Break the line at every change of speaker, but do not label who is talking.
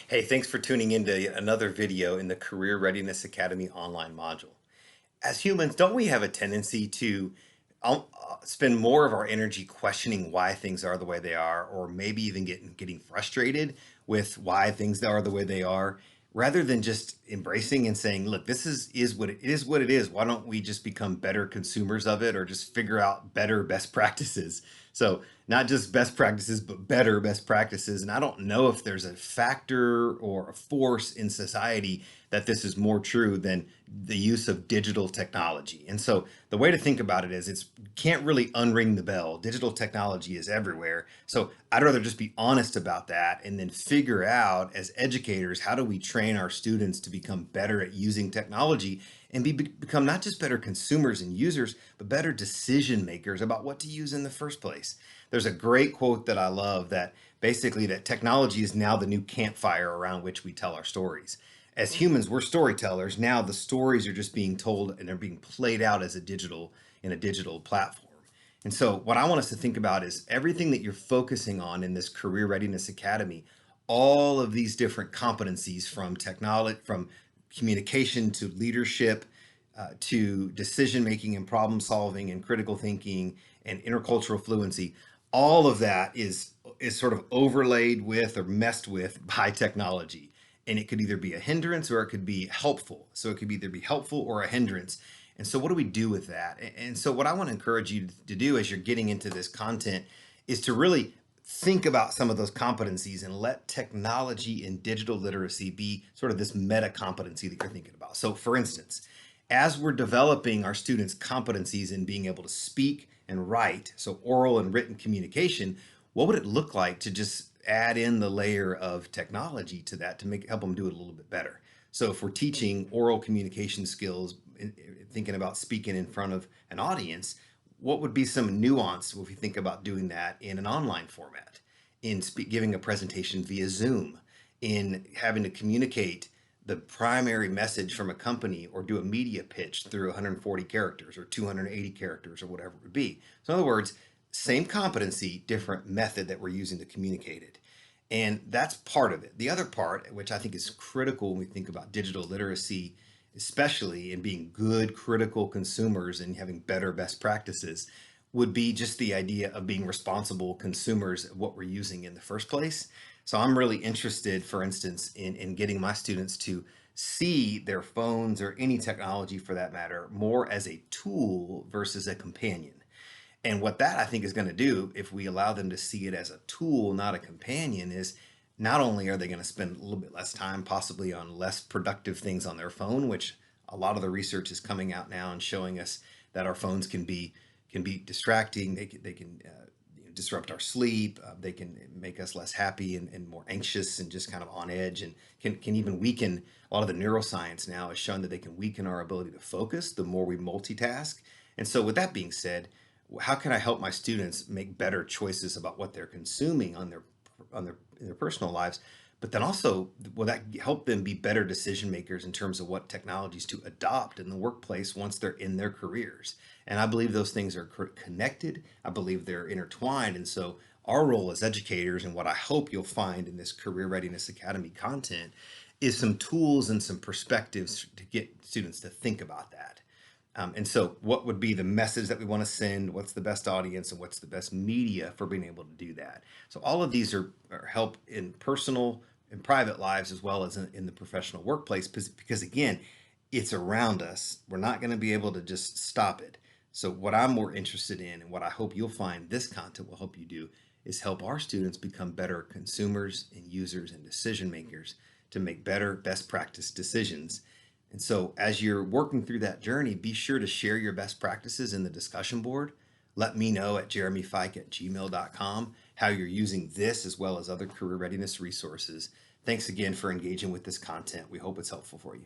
Hey, thanks for tuning into another video in the Career Readiness Academy online module. As humans, don't we have a tendency to spend more of our energy questioning why things are the way they are, or maybe even getting frustrated with why things are the way they are, rather than just embracing and saying, look, this is what it is what it is. Why don't we just become better consumers of it or just figure out better best practices? So not just best practices, but better best practices. And I don't know if there's a factor or a force in society that this is more true than the use of digital technology. And so the way to think about it is it's can't really unring the bell. Digital technology is everywhere. So I'd rather just be honest about that and then figure out as educators, how do we train our students to become better at using technology and become not just better consumers and users, but better decision makers about what to use in the first place. There's a great quote that I love that basically that technology is now the new campfire around which we tell our stories. As humans, we're storytellers. Now the stories are just being told and they're being played out as a digital platform. And so what I want us to think about is everything that you're focusing on in this Career Readiness Academy, all of these different competencies from technology, from communication to leadership, to decision making and problem solving and critical thinking and intercultural fluency, all of that is sort of overlaid with or messed with by technology. And it could either be a hindrance or it could be helpful. So it could either be helpful or a hindrance. And so what do we do with that? And so what I want to encourage you to do as you're getting into this content is to really think about some of those competencies and let technology and digital literacy be sort of this meta competency that you're thinking about. So for instance, as we're developing our students' competencies in being able to speak and write, so oral and written communication, what would it look like to just add in the layer of technology to that to help them do it a little bit better? So if we're teaching oral communication skills, thinking about speaking in front of an audience, what would be some nuance if we think about doing that in an online format, in giving a presentation via Zoom, in having to communicate the primary message from a company or do a media pitch through 140 characters or 280 characters or whatever it would be. So in other words, same competency, different method that we're using to communicate it. And that's part of it. The other part, which I think is critical when we think about digital literacy, especially in being good critical consumers and having better best practices, would be just the idea of being responsible consumers of what we're using in the first place. So I'm really interested, for instance, in getting my students to see their phones or any technology for that matter more as a tool versus a companion. And what that I think is going to do, if we allow them to see it as a tool, not a companion, is not only are they going to spend a little bit less time possibly on less productive things on their phone, which a lot of the research is coming out now and showing us that our phones can be distracting. They can disrupt our sleep. They can make us less happy and more anxious and just kind of on edge, and can even weaken. A lot of the neuroscience now has shown that they can weaken our ability to focus the more we multitask. And so with that being said, how can I help my students make better choices about what they're consuming in their personal lives? But then also, will that help them be better decision makers in terms of what technologies to adopt in the workplace once they're in their careers? And I believe those things are connected. I believe they're intertwined. And so our role as educators, and what I hope you'll find in this Career Readiness Academy content, is some tools and some perspectives to get students to think about that. And so what would be the message that we want to send? What's the best audience and what's the best media for being able to do that? So all of these are help in personal and private lives as well as in the professional workplace because again, it's around us. We're not going to be able to just stop it. So what I'm more interested in and what I hope you'll find this content will help you do is help our students become better consumers and users and decision makers to make better best practice decisions. And so as you're working through that journey, be sure to share your best practices in the discussion board. Let me know at jeremyfike@gmail.com how you're using this as well as other career readiness resources. Thanks again for engaging with this content. We hope it's helpful for you.